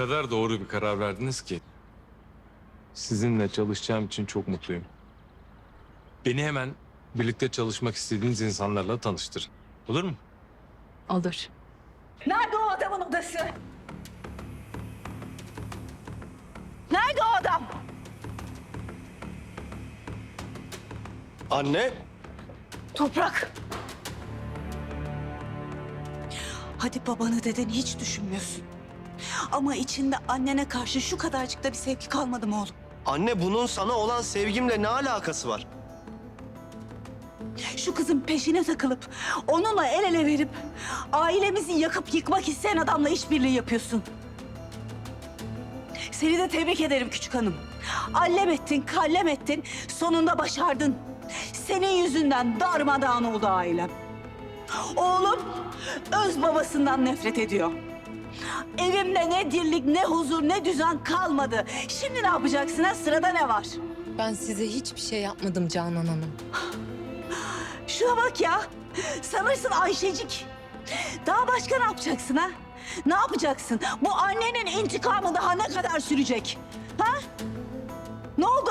kadar doğru bir karar verdiniz ki. Sizinle çalışacağım için çok mutluyum. Beni hemen birlikte çalışmak istediğiniz insanlarla tanıştırın. Olur mu? Olur. Nerede o adamın odası? Nerede o adam? Anne. Toprak. Hadi babanı dedeni hiç düşünmüyorsun. Ama içinde annene karşı şu kadarcık da bir sevgi kalmadı mı oğlum? Anne bunun sana olan sevgimle ne alakası var? Şu kızın peşine takılıp onunla el ele verip ailemizi yakıp yıkmak isteyen adamla işbirliği yapıyorsun. Seni de tebrik ederim küçük hanım. Allem ettin, kallem ettin, sonunda başardın. Senin yüzünden darmadağın oldu ailem. Oğlum öz babasından nefret ediyor. Evimde ne dirlik, ne huzur, ne düzen kalmadı. Şimdi ne yapacaksın ha? Sırada ne var? Ben size hiçbir şey yapmadım Canan Hanım. Şuna bak ya. Sanırsın Ayşecik. Daha başka ne yapacaksın ha? Ne yapacaksın? Bu annenin intikamı daha ne kadar sürecek? Ha? Ne oldu?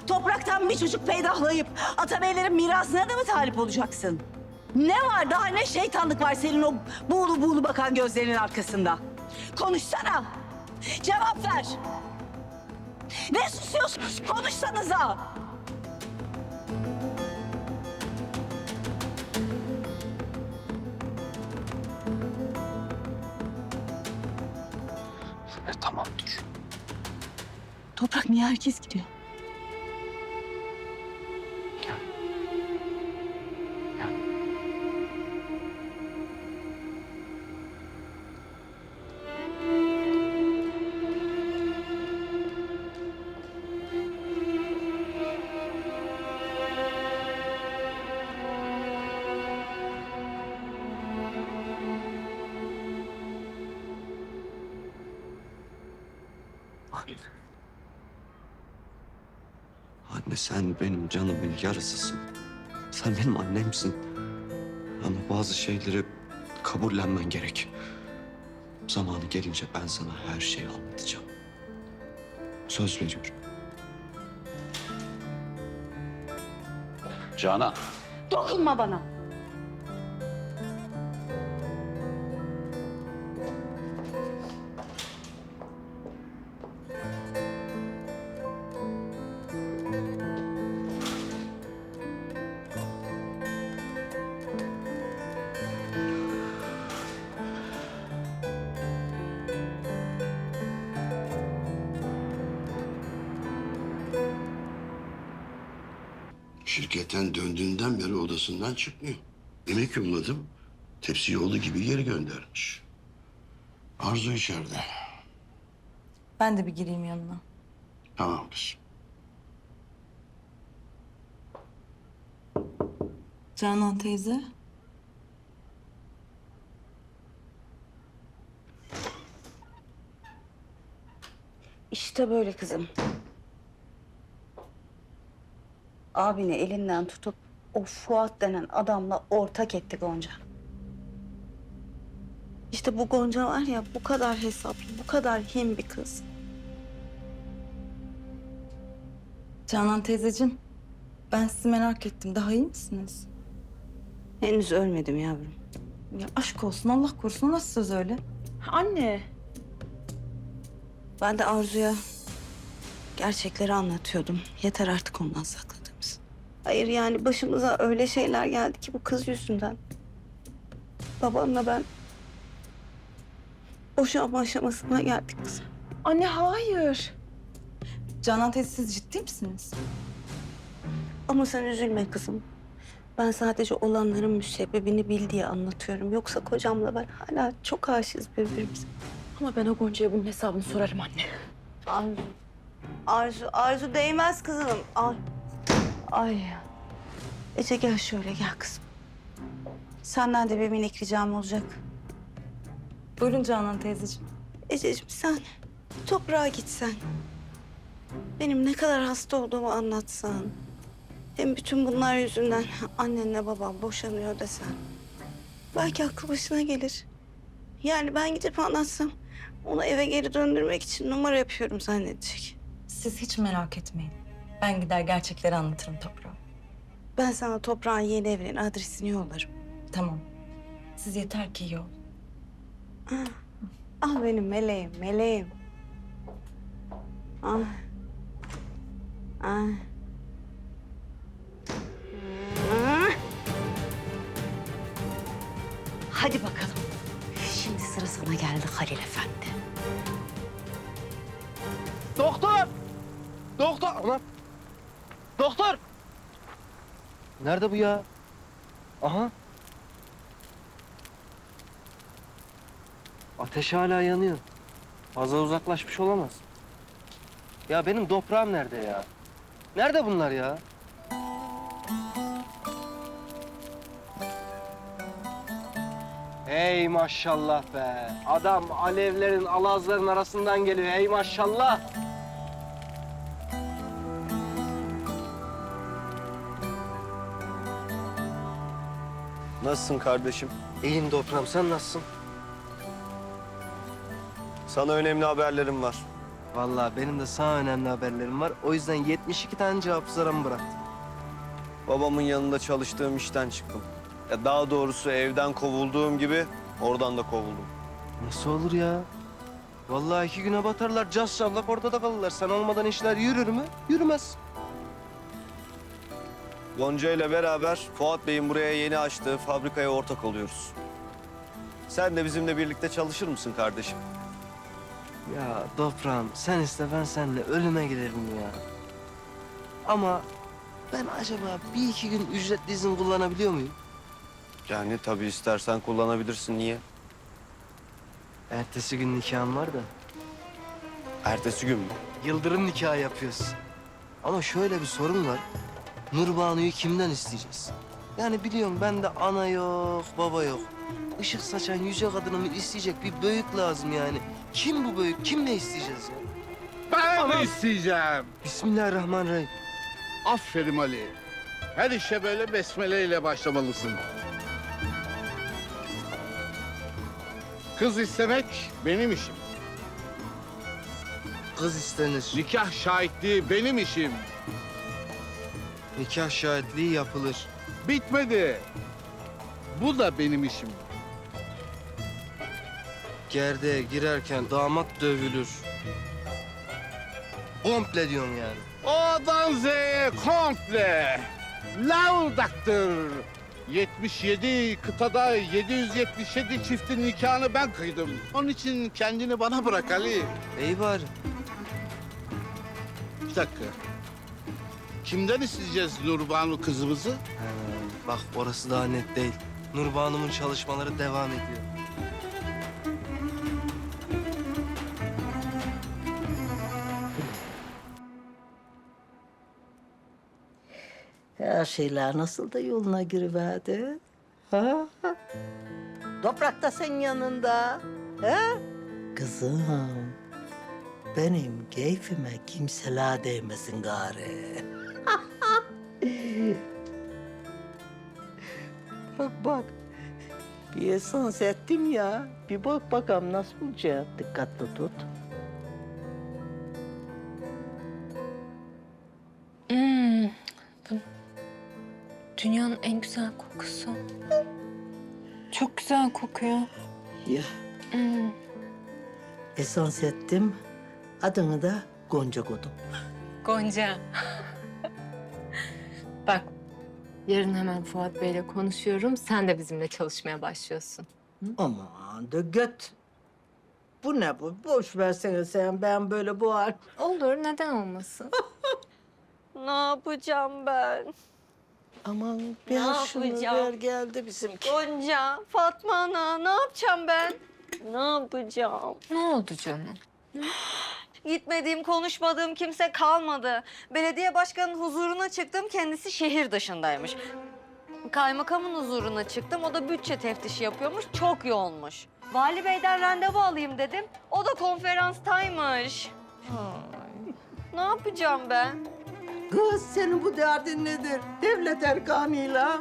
Topraktan bir çocuk peydahlayıp atabeylerin mirasına da mı talip olacaksın? Ne var daha ne şeytanlık var senin o buğulu buğulu bakan gözlerinin arkasında? Konuşsana. Cevap ver. Ne susuyorsunuz? Konuşsanıza. Tamam dur. Toprak niye herkes gidiyor? Anne. Anne sen benim canımın yarısısın. Sen benim annemsin. Ama bazı şeyleri kabullenmen gerek. Zamanı gelince ben sana her şeyi anlatacağım. Söz veriyorum. Canan. Dokunma bana. Şirketten döndüğünden beri odasından çıkmıyor. Yemek yolladım. Tepsi yolu gibi geri göndermiş. Arzu içeride. Ben de bir gireyim yanına. Tamam kızım. Canan teyze. İşte böyle kızım. Abini elinden tutup o Fuat denen adamla ortak etti Gonca. İşte bu Gonca var ya bu kadar hesaplı, bu kadar hin bir kız. Canan teyzeciğim. Ben sizi merak ettim. Daha iyi misiniz? Henüz ölmedim yavrum. Ya aşk olsun Allah korusun. Nasıl söz öyle? Anne. Ben de Arzu'ya gerçekleri anlatıyordum. Yeter artık ondan sakladığımız. Hayır yani başımıza öyle şeyler geldi ki bu kız yüzünden. Babamla ben boşanma aşamasına geldik kızım. Anne hayır. Canan teyze siz ciddi misiniz? Ama sen üzülme kızım. Ben sadece olanların müsebbibini bil diye anlatıyorum. Yoksa kocamla ben hala çok aşığız birbirimize. Ama ben o Gonca'ya bunun hesabını sorarım anne. Arzu değmez kızım. Ay. Ece gel şöyle gel kızım. Senden de bir minik ricam olacak. Buyurun Canan teyzeciğim. Ececiğim sen toprağa gitsen. Benim ne kadar hasta olduğumu anlatsan. Hem bütün bunlar yüzünden annenle babam boşanıyor desen. Belki aklı başına gelir. Yani ben gidip anlatsam Onu eve geri döndürmek için numara yapıyorum zannedecek. Siz hiç merak etmeyin. Ben gider gerçekleri anlatırım toprağa. Ben sana toprağın yeni evinin adresini yollarım. Tamam. Siz yeter ki iyi ol. Ah benim meleğim, meleğim. Ah. Ah. Ah. Hadi bakalım. Şimdi sıra sana geldi Halil Efendi. Doktor! Doktor! Aman! Doktor! Nerede bu ya? Aha. Ateş hala yanıyor. Fazla uzaklaşmış olamaz. Ya benim toprağım nerede ya? Nerede bunlar ya? Hey maşallah be. Adam alevlerin, alazların arasından geliyor. Hey maşallah. Nasılsın kardeşim? İyiyim toprağım, sen nasılsın? Sana önemli haberlerim var. Vallahi benim de sana önemli haberlerim var. O yüzden 72 tane cevap sıramı bıraktım. Babamın yanında çalıştığım işten çıktım. Ya daha doğrusu evden kovulduğum gibi oradan da kovuldum. Nasıl olur ya? Vallahi 2 güne batarlar, cas çavlak ortada kalırlar. Sen olmadan işler yürür mü? Yürümez. Gonca ile beraber Fuat Bey'in buraya yeni açtığı fabrikaya ortak oluyoruz. Sen de bizimle birlikte çalışır mısın kardeşim? Ya toprağım, sen iste ben seninle ölüme giderim ya. Ama ben acaba 1-2 gün ücretli izin kullanabiliyor muyum? Yani tabii istersen kullanabilirsin. Niye? Ertesi gün nikahım var da. Ertesi gün mü? Yıldırım nikahı yapıyoruz. Ama şöyle bir sorun var. Nurbanu'yu kimden isteyeceğiz? Yani biliyorum bende ana yok, baba yok. Işık saçan yüce kadınımı isteyecek bir büyük lazım yani. Kim bu büyük? Kimle isteyeceğiz ya? Ben mi isteyeceğim? Bismillahirrahmanirrahim. Aferin Ali. Her işe böyle besmeleyle başlamalısın. Kız istemek benim işim. Kız istenir. Nikah şahitliği benim işim. Nikah şahitliği yapılır. Bitmedi. Bu da benim işim. Gerdeğe girerken damat dövülür. Komple diyorsun yani. O'dan Z'ye komple. Laudaktır. 77 kıtada 777 çiftin nikahını ben kıydım. Onun için kendini bana bırak Ali. İyi bari. Bir dakika. Kimden isteyeceğiz Nurbanu kızımızı? Bak orası daha net değil. Nurbanu'nun çalışmaları devam ediyor. Her şeyler nasıl da yoluna giriverdi. Ha? Toprak da senin yanında. Ha? Kızım, benim keyfime kimseler değmesin gari. bak. Bir esans ettim ya. Bir bak bakalım nasıl olacak. Dikkatli tut. Dünyanın en güzel kokusu. Çok güzel kokuyor. Ya. Esans ettim. Adını da Gonca koydum. Gonca. Bak, yarın hemen Fuat Bey'le konuşuyorum. Sen de bizimle çalışmaya başlıyorsun. Aman da göt. Bu ne bu? Boş versene sen. Ben böyle bu hal. Olur, neden olmasın? Ne yapacağım ben? Aman Ne bir şunu yapacağım? ver geldi bizimki. Gonca, Fatma Ana, ne yapacağım ben? Ne yapacağım? Ne oldu canım? Gitmediğim, konuşmadığım kimse kalmadı. Belediye başkanının huzuruna çıktım, kendisi şehir dışındaymış. Kaymakamın huzuruna çıktım, o da bütçe teftişi yapıyormuş, çok yoğunmuş. Vali Bey'den randevu alayım dedim, o da konferanstaymış. Ne yapacağım ben? Kız senin bu derdin nedir? Devlet erkanıyla.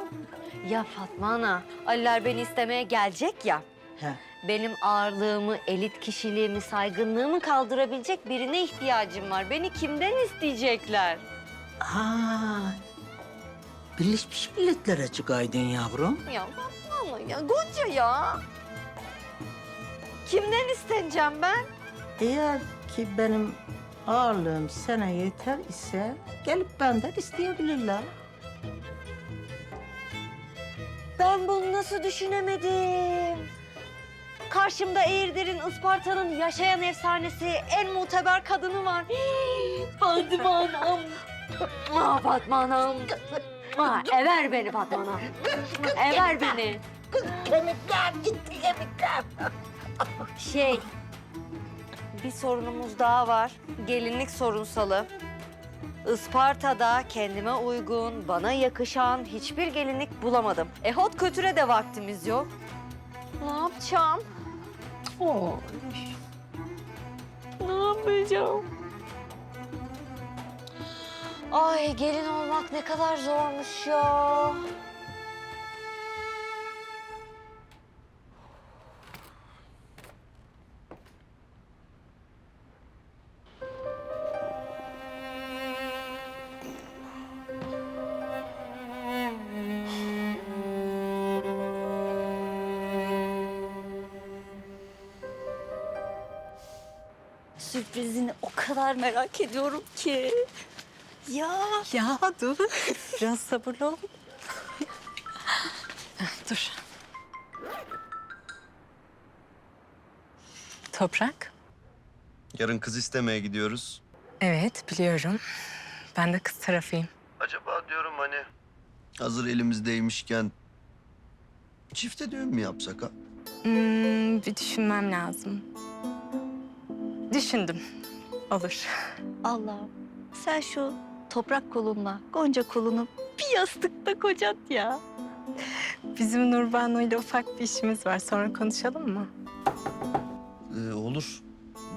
Ya Fatma Ana, Aliler beni istemeye gelecek ya. He. Benim ağırlığımı, elit kişiliğimi, saygınlığımı kaldırabilecek birine ihtiyacım var. Beni kimden isteyecekler? Birleşmiş Milletler'e çıkaydın yavrum. Ya Fatma ya, Gonca ya. Kimden isteneceğim ben? Eğer ki benim ağırlığım sana yeter ise gelip benden isteyebilirler. Ben bunu nasıl düşünemedim? Karşımda Eğirdir'in, Isparta'nın yaşayan efsanesi, en muteber kadını var. Fatma Anam. Fatma Anam. Ever beni Fatma Anam. Ever beni. Kemikler gitti kemikler. Bir sorunumuz daha var. Gelinlik sorunsalı. Isparta'da kendime uygun, bana yakışan hiçbir gelinlik bulamadım. Hot kötüre de vaktimiz yok. Ne yapacağım? Ne yapacağım? Ay gelin olmak ne kadar zormuş ya. Sürprizini o kadar merak ediyorum ki. Ya dur. Biraz sabırlı ol. Dur. Toprak. Yarın kız istemeye gidiyoruz. Evet, biliyorum. Ben de kız tarafıyım. Acaba diyorum hani hazır elimizdeymişken çifte düğün mü yapsak ha? Bir düşünmem lazım. Düşündüm. Olur. Allah'ım sen şu toprak kolunla Gonca kolunu bir yastıkta kocat ya. Bizim Nurbanu ile ufak bir işimiz var. Sonra konuşalım mı? Olur.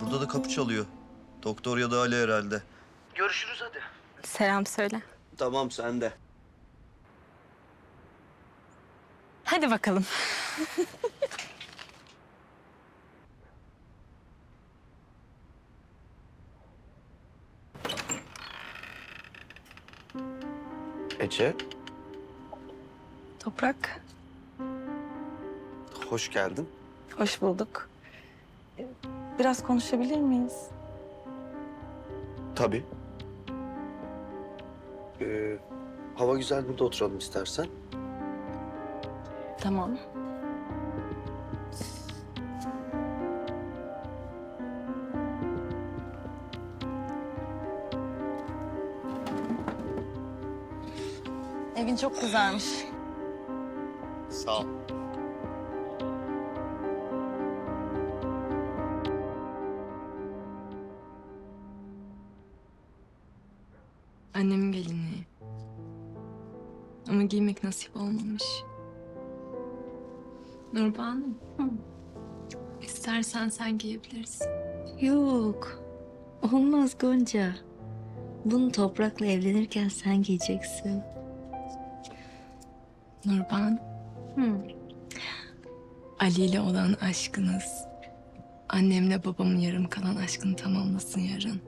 Burada da kapı çalıyor. Doktor ya da Ali herhalde. Görüşürüz hadi. Selam söyle. Tamam sen de. Hadi bakalım. Ece, Toprak, hoş geldin. hoş bulduk. Biraz konuşabilir miyiz? Tabii. Hava güzel, burada oturalım istersen. Tamam. Evin çok güzelmiş. Sağ ol. Annemin gelinliği. Ama giymek nasip olmamış. Nurbanu. İstersen sen giyebilirsin. Yok. Olmaz Gonca. Bunu toprakla evlenirken sen giyeceksin. Nurbanu. Ali ile olan aşkınız, annemle babamın yarım kalan aşkını tamamlasın yarın.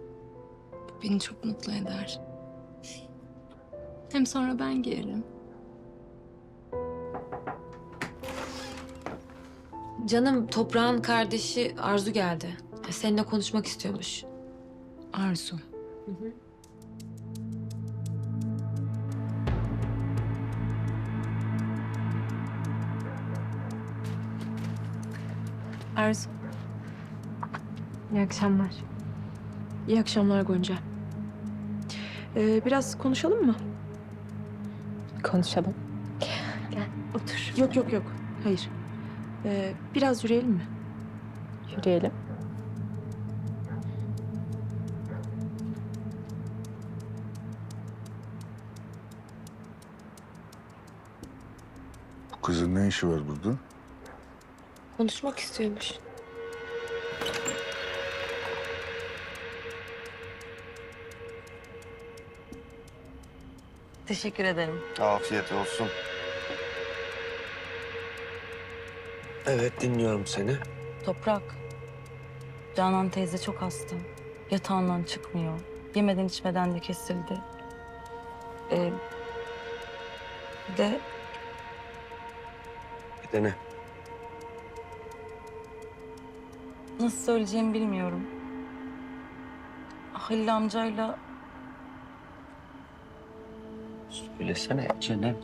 Bu beni çok mutlu eder. Hem sonra ben giyerim. Canım, Toprağın kardeşi Arzu geldi. Seninle konuşmak istiyormuş. Arzu. Arzu. İyi akşamlar. İyi akşamlar Gonca. Biraz konuşalım mı? Konuşalım. Otur. Yok. Hayır. Biraz yürüyelim mi? Yürüyelim. Bu kızın ne işi var burada? Konuşmak istiyormuş. Teşekkür ederim. Afiyet olsun. Evet, dinliyorum seni. Toprak. Canan teyze çok hasta. Yatağından çıkmıyor. Yemeden içmeden de kesildi. Bir de Bir de ne? nasıl söyleyeceğimi bilmiyorum. Halil amcayla Söylesene Cenem.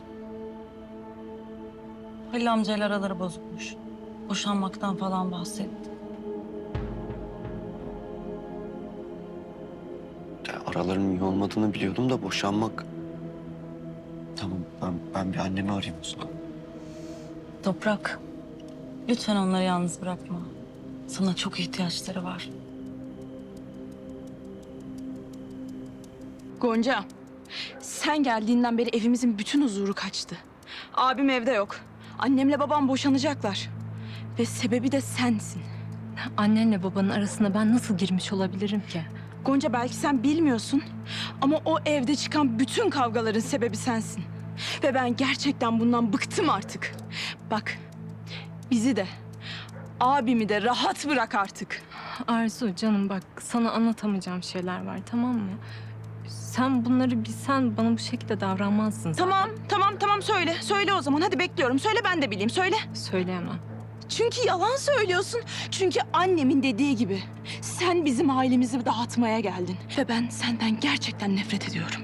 Halil amcayla araları bozukmuş. Boşanmaktan falan bahsetti. Ya, aralarının iyi olmadığını biliyordum da boşanmak... Tamam, ben bir annemi arayayım o zaman. Toprak, lütfen onları yalnız bırakma. Sana çok ihtiyaçları var. Gonca, sen geldiğinden beri evimizin bütün huzuru kaçtı. Abim evde yok. Annemle babam boşanacaklar. Ve sebebi de sensin. Annenle babanın arasına ben nasıl girmiş olabilirim ki? Gonca, belki sen bilmiyorsun ama o evde çıkan bütün kavgaların sebebi sensin. Ve ben gerçekten bundan bıktım artık. Bak, bizi de, abimi de rahat bırak artık. Arzu canım bak, sana anlatamayacağım şeyler var, tamam mı? Sen bunları bilsen bana bu şekilde davranmazdın zaten. Tamam söyle. Söyle o zaman. Hadi bekliyorum. Söyle, ben de bileyim. Söyle. Söyleyemem. Çünkü yalan söylüyorsun. Çünkü annemin dediği gibi sen bizim ailemizi dağıtmaya geldin. Ve ben senden gerçekten nefret ediyorum.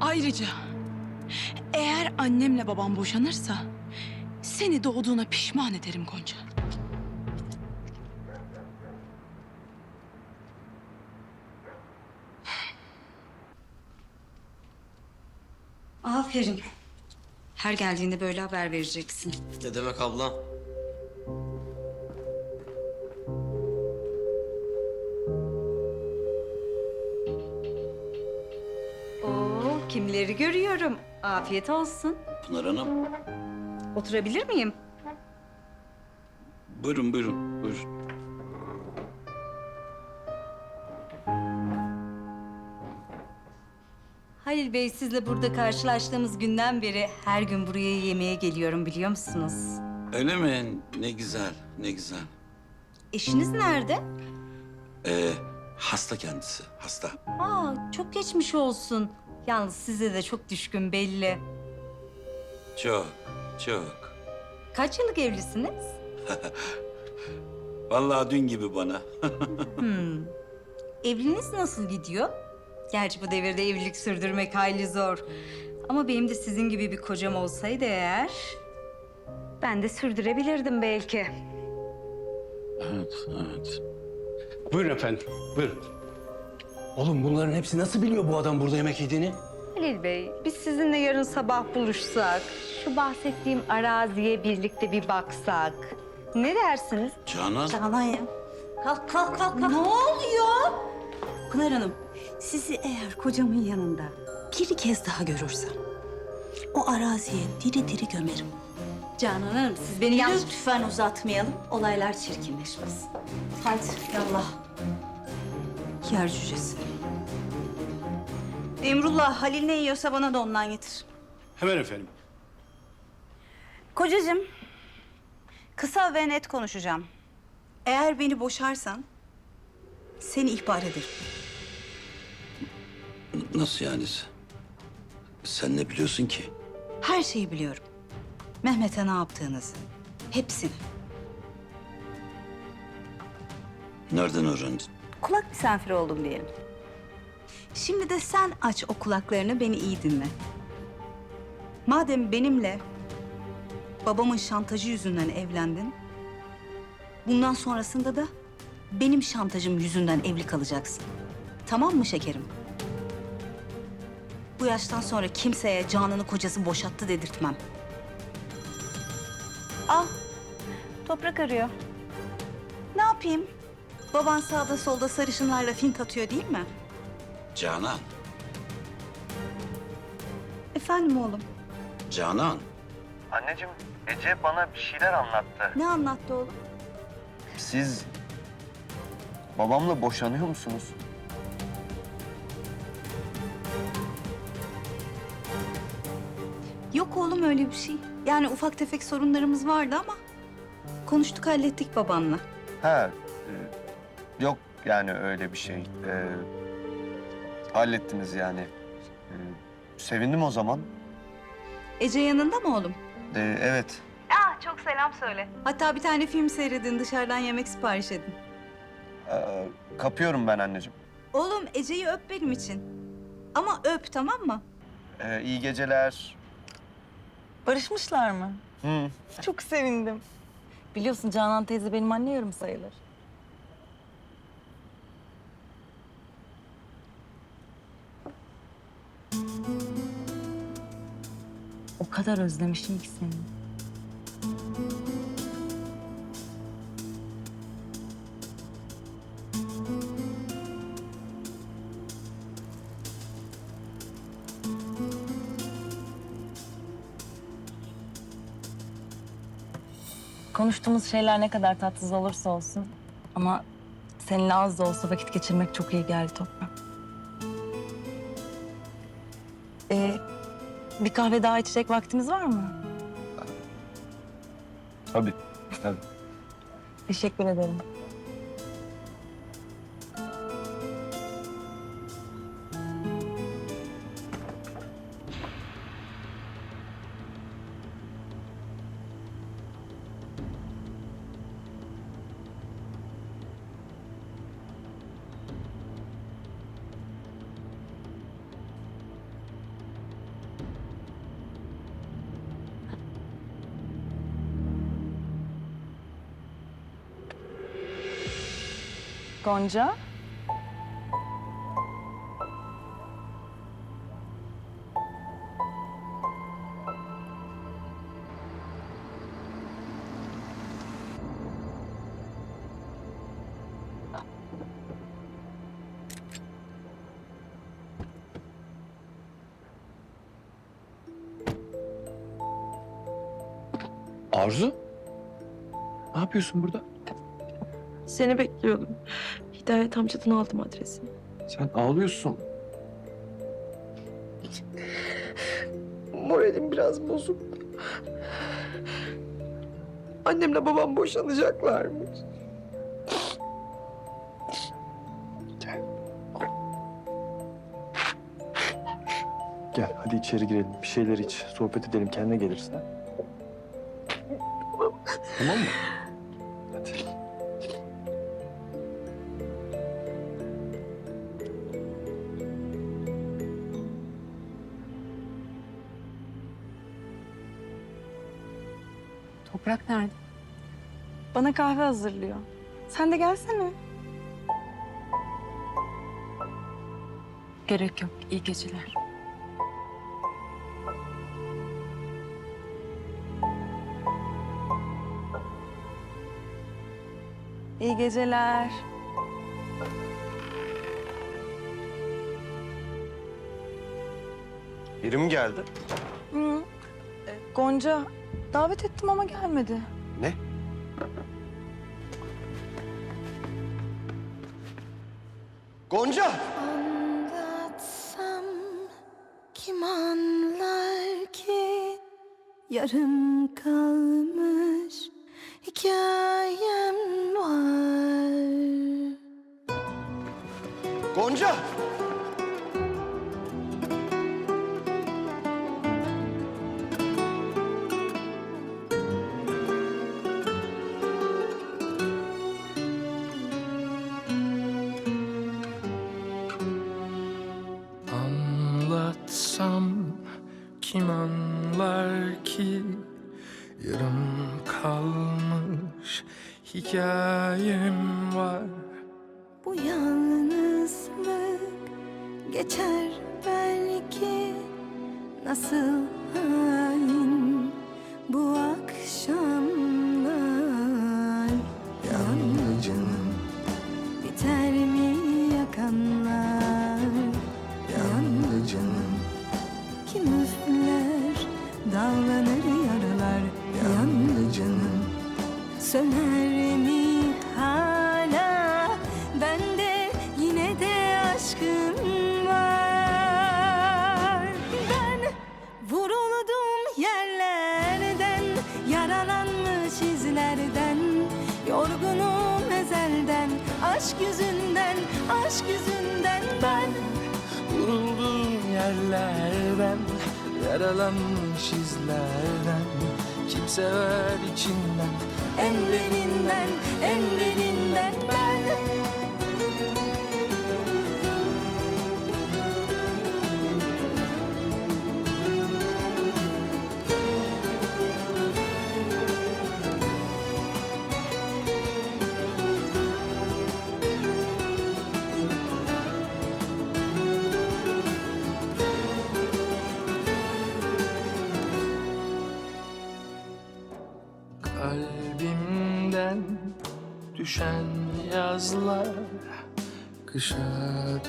Ayrıca eğer annemle babam boşanırsa seni doğduğuna pişman ederim Gonca. Aferin. Her geldiğinde böyle haber vereceksin. Ne demek abla? Oo, kimleri görüyorum. Afiyet olsun. Pınar Hanım, Oturabilir miyim? buyurun buyurun. Halil Bey, sizle burada karşılaştığımız günden beri her gün buraya yemeğe geliyorum, biliyor musunuz? Öyle mi? Ne güzel, ne güzel. Eşiniz nerede? Hasta kendisi, hasta. Aa, çok geçmiş olsun. Yalnız size de çok düşkün belli. Çok, çok. Kaç yıllık evlisiniz? Vallahi dün gibi bana. Evliliğiniz nasıl gidiyor? Gerçi bu devirde evlilik sürdürmek hayli zor. Ama benim de sizin gibi bir kocam olsaydı eğer... ben de sürdürebilirdim belki. Evet, evet. Buyurun efendim, buyurun. Oğlum bunların hepsi nasıl biliyor bu adam burada yemek yediğini? Halil Bey, biz sizinle yarın sabah buluşsak... şu bahsettiğim araziye birlikte bir baksak... ne dersiniz? Canan. Canan ya. Kalk. Ne oluyor? Pınar Hanım, sizi eğer kocamın yanında bir kez daha görürsem... o araziye diri diri gömerim. Canan Hanım, siz beni yalnız... Lütfen uzatmayalım, olaylar çirkinleşmesin. Hadi, yallah. Yer cücesi. Emrullah, Halil ne yiyorsa bana da ondan getir. Hemen efendim. Kocacığım, kısa ve net konuşacağım. Eğer beni boşarsan seni ihbar ederim. Nasıl yani? Sen ne biliyorsun ki? Her şeyi biliyorum. Mehmet'e ne yaptığınızı. Hepsini. Nereden öğrendin? Kulak misafiri oldum diyelim. Şimdi de sen aç o kulaklarını, beni iyi dinle. Madem benimle babamın şantajı yüzünden evlendin... bundan sonrasında da benim şantajım yüzünden evli kalacaksın. Tamam mı şekerim? Bu yaştan sonra kimseye Canan'ı kocası boşattı dedirtmem. Al, Toprak arıyor. Ne yapayım? Baban sağda solda sarışınlarla fink atıyor değil mi? Canan. Efendim oğlum? Canan. Anneciğim, Ece bana bir şeyler anlattı. Ne anlattı oğlum? Siz babamla boşanıyor musunuz? Yok oğlum, öyle bir şey. Yani ufak tefek sorunlarımız vardı ama Konuştuk, hallettik babanla. Ha, yok yani öyle bir şey. Hallettiniz yani. Sevindim o zaman. Ece yanında mı oğlum? Evet. Çok selam söyle. Hatta bir tane film seyredin, dışarıdan yemek sipariş edin. Kapıyorum ben anneciğim. Oğlum Ece'yi öp benim için. Ama öp, tamam mı? İyi geceler. Barışmışlar mı? Hı. Çok sevindim. Biliyorsun Canan teyze benim anne yarım sayılır. O kadar özlemişim ki seni. Konuştuğumuz şeyler ne kadar tatsız olursa olsun ama seninle az da olsa vakit geçirmek çok iyi geldi Toprak. Bir kahve daha içecek vaktimiz var mı? Tabii. Teşekkür ederim. Gonca. Arzu? Ne yapıyorsun burada? Seni bekliyordum. Hidayet amcadan aldım adresini. Sen ağlıyorsun. Moralim biraz bozuk. Annemle babam boşanacaklarmış. Gel hadi içeri girelim. Bir şeyler iç. Sohbet edelim. Kendine gelirsin. Ha? Tamam mı? Hadi. Toprak nerede? Bana kahve hazırlıyor. Sen de gelsene. Gerek yok. İyi geceler. İyi geceler. Biri mi geldi? Hı. Gonca davet ettim ama gelmedi. Ne? Gonca! Anlatsam kim anlar ki yarım kalmış hikayem var. Gonca! Anlatsam kim anlar ki yarım kalmış hikayem var. Bu yalnızlık geçer belki, nasıl hain bu akşamlar. Yalnızım biter mi yakanlar? Yalnızım kim üfler dallanır yaralar? Yalnızım söner mi hala? Bende yine de aşkım var. Ben vuruldum yerlerden, yaralanmış izlerden. aşk yüzünden, aşk yüzünden ben. Vuruldum yerlerden, yaralanmış izlerden. Kim sever içinden, Emrininden, emrininden ben. kalbimden düşen yazlar kışa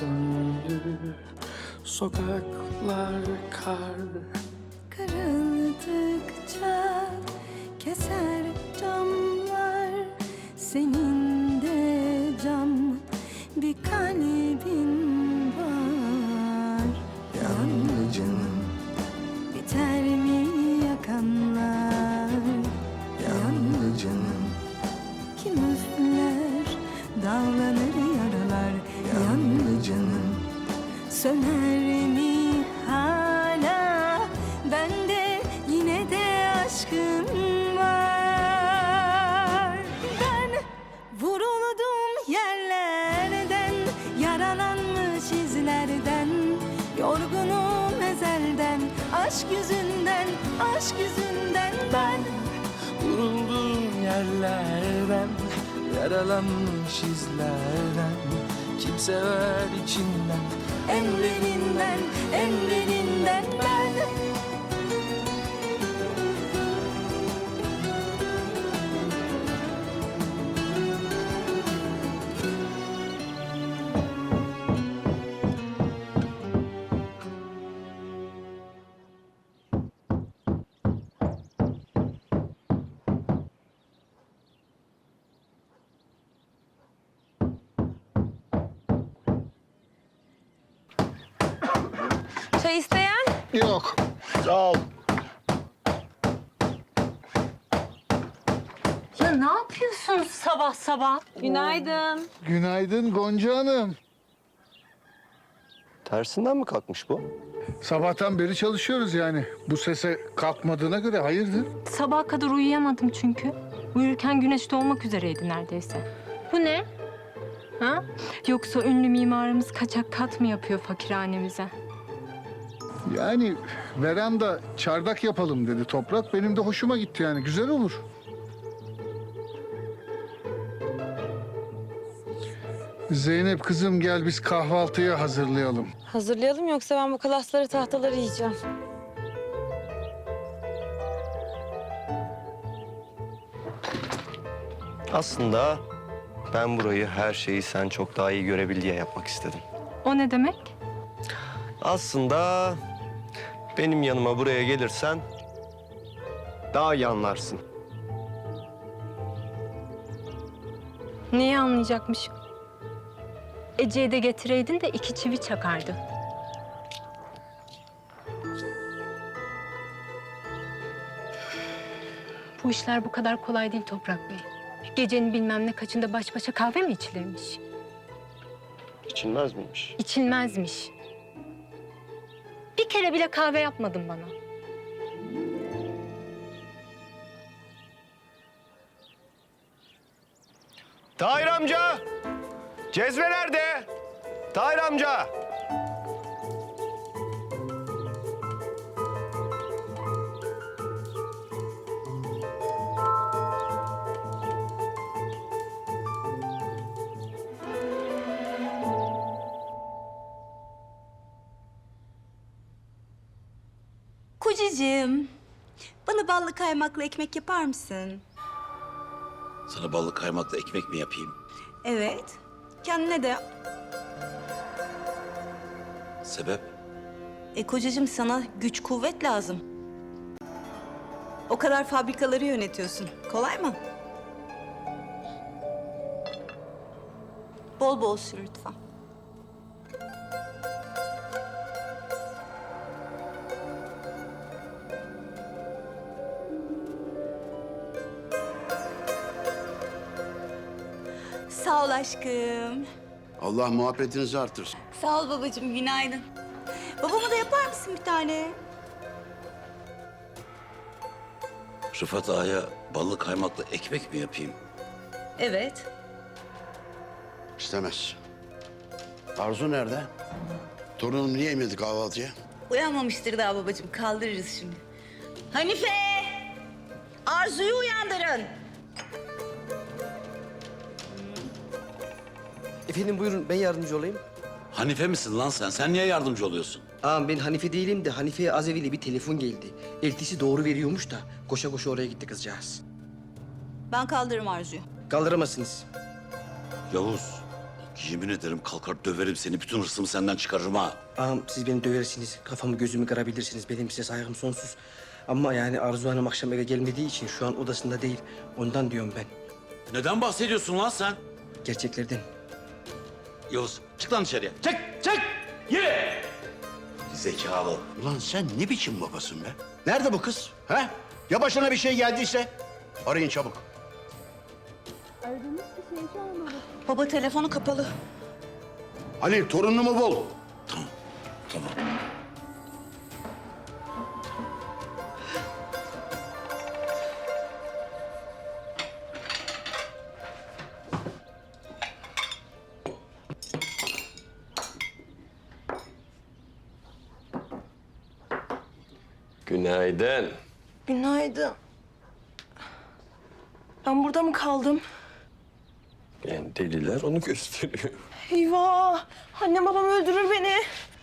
döndü. Sokaklar kar. Kırıldıkça keser camlar, senin de cam bir kalbin var. Yandı canım, biter mi yakanlar? Yandı canım, kim üfler dağlanır yaralar? Yandı canım, söner mi hala? Bende yine de aşkım var. Ben vuruldum yerlerden, yaralanmış izlerden, yorgunum ezelden, aşk yüzünden, aşk yüzünden ben. Vuruldum yerlerden, yaralanmış izlerden. Kim sever içinden, Emrininden, emrininden ben. Çay isteyen? Yok. Sağ ol. Ya ne yapıyorsunuz sabah sabah? Günaydın. Günaydın Gonca Hanım. Tersinden mi kalkmış bu? Sabahtan beri çalışıyoruz yani. Bu sese kalkmadığına göre hayırdır? Sabaha kadar uyuyamadım çünkü. Uyurken güneş doğmak üzereydi neredeyse. Bu ne? Ha? Yoksa ünlü mimarımız kaçak kat mı yapıyor fakirhanemize? Yani veranda çardak yapalım dedi Toprak. Benim de hoşuma gitti yani. Güzel olur. Zeynep kızım gel biz kahvaltıya hazırlayalım. Hazırlayalım yoksa ben bu kalasları tahtaları yiyeceğim. Aslında ben burayı, her şeyi sen çok daha iyi görebil diye yapmak istedim. O ne demek? Aslında benim yanıma buraya gelirsen daha iyi anlarsın. Neyi anlayacakmışım? Ece'yi de getireydin de 2 çivi çakardı. Bu işler bu kadar kolay değil Toprak Bey. Gecenin bilmem ne kaçında baş başa kahve mi içilirmiş? İçilmez miymiş? İçilmezmiş. Bir kere bile kahve yapmadın bana. Tahir amca! Cezve nerede? Tahir amca! Kocacığım, bana ballı kaymaklı ekmek yapar mısın? Sana ballı kaymaklı ekmek mi yapayım? Evet. Kendine de yap. Sebep? Kocacığım sana güç kuvvet lazım. O kadar fabrikaları yönetiyorsun. Kolay mı? Bol bol sür lütfen. Sağ ol aşkım. Allah muhabbetinizi artırsın. Sağ ol babacığım, günaydın. Babama da yapar mısın bir tane? Rıfat Ağa'ya ballı kaymaklı ekmek mi yapayım? Evet. İstemez. Arzu nerede? Torunum niye yemedi kahvaltıya? Uyanmamıştır daha babacığım, kaldırırız şimdi. Hanife! Arzu'yu uyandırın. Efendim buyurun, ben yardımcı olayım. Hanife misin lan sen? Sen niye yardımcı oluyorsun? Ağam ben Hanife değilim de Hanife'ye az evvel bir telefon geldi. Eltisi doğru veriyormuş da koşa koşa oraya gitti kızcağız. Ben kaldırırım Arzu'yu. Kaldıramazsınız. Yavuz, yemin ederim kalkar döverim seni. Bütün hırsımı senden çıkarırım ha. Ağam siz beni döversiniz, kafamı gözümü kırabilirsiniz. Benim size saygım sonsuz. Ama yani Arzu Hanım akşam eve gelmediği için şu an odasında değil. Ondan diyorum ben. Neden bahsediyorsun lan sen? Gerçeklerden. Yavuz, çık lan içeriye. Çık, çık! Yürü! Zekalı. Ulan sen ne biçim babasın be? Nerede bu kız? Ha? Ya başına bir şey geldiyse? Arayın çabuk. Baba telefonu kapalı. Halil torunumu bul. Tamam, tamam. Günaydın. Günaydın. Ben burada mı kaldım? Yani deliler onu gösteriyor. Eyvah! Annem babam öldürür beni.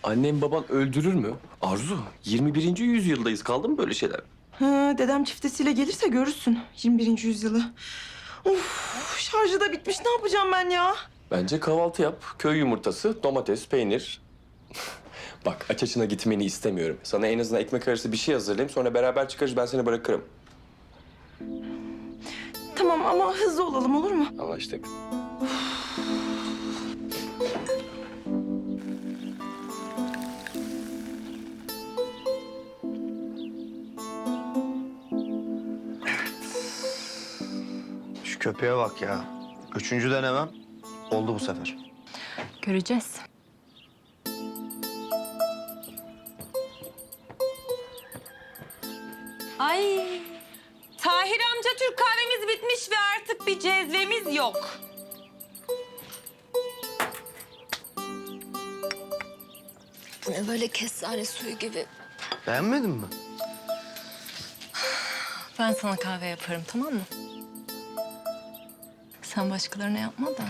Annem baban öldürür mü? Arzu, 21. yüzyıldayız. Kaldı mı böyle şeyler? Ha, dedem çiftesiyle gelirse görürsün 21. yüzyılı. Of, şarjı da bitmiş. Ne yapacağım ben ya? Bence kahvaltı yap. Köy yumurtası, domates, peynir. Bak aç açına gitmeni istemiyorum. Sana en azından ekmek arası bir şey hazırlayayım. Sonra beraber çıkarız, ben seni bırakırım. Tamam ama hızlı olalım, olur mu? Anlaştık. Şu köpeğe bak ya. 3. denemem oldu bu sefer. Göreceğiz. Ay. Tahir amca, Türk kahvemiz bitmiş ve artık bir cezvemiz yok. Bu ne böyle kestane suyu gibi. Beğenmedin mi? Ben sana kahve yaparım, tamam mı? Sen başkalarına yapma da.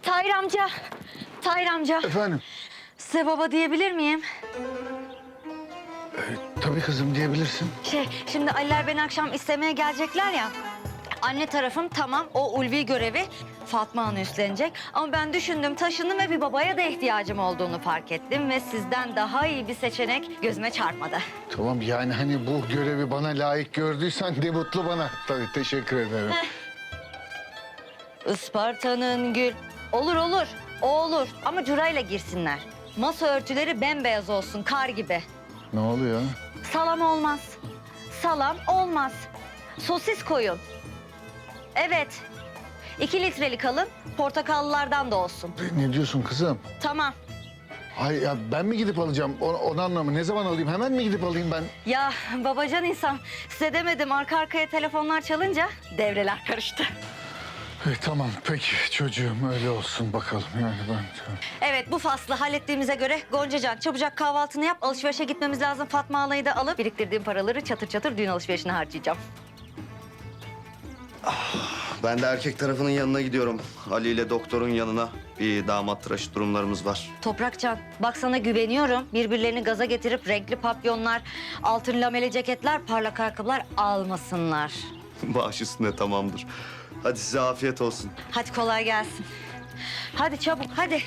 Tahir amca, Tahir amca. Efendim? Size baba diyebilir miyim? Tabii kızım diyebilirsin. Şimdi Aliler beni akşam istemeye gelecekler ya. Anne tarafım tamam, o ulvi görevi Fatma Hanım üstlenecek. Ama ben düşündüm, taşındım ve bir babaya da ihtiyacım olduğunu fark ettim. Ve sizden daha iyi bir seçenek gözüme çarpmadı. Tamam yani hani bu görevi bana layık gördüysen de mutlu bana. Tabii teşekkür ederim. Isparta'nın gül. Olur olur, o olur. Ama curayla girsinler. Masa örtüleri bembeyaz olsun, kar gibi. Ne oluyor? Salam olmaz. Salam olmaz. Sosis koyun. Evet. 2 litrelik alın, portakallılardan da olsun. Ne diyorsun kızım? Tamam. Ay ya ben mi gidip alacağım? Onu anlamı. Ne zaman alayım? Hemen mi gidip alayım ben? Ya babacan insan, size demedim arka arkaya telefonlar çalınca devreler karıştı. Tamam peki çocuğum öyle olsun bakalım yani ben. Evet, bu faslı hallettiğimize göre Goncacan çabucak kahvaltını yap. Alışverişe gitmemiz lazım. Fatma Ağlayı da alıp biriktirdiğim paraları çatır çatır düğün alışverişine harcayacağım. Ben de erkek tarafının yanına gidiyorum. Ali ile doktorun yanına. Bir damat tıraşı durumlarımız var. Toprakcan, bak sana güveniyorum. Birbirlerini gaza getirip renkli papyonlar, altın lameli ceketler, parlak ayakkabılar almasınlar. Baş üstüne tamamdır. Hadi size afiyet olsun. Hadi kolay gelsin. Hadi çabuk, hadi.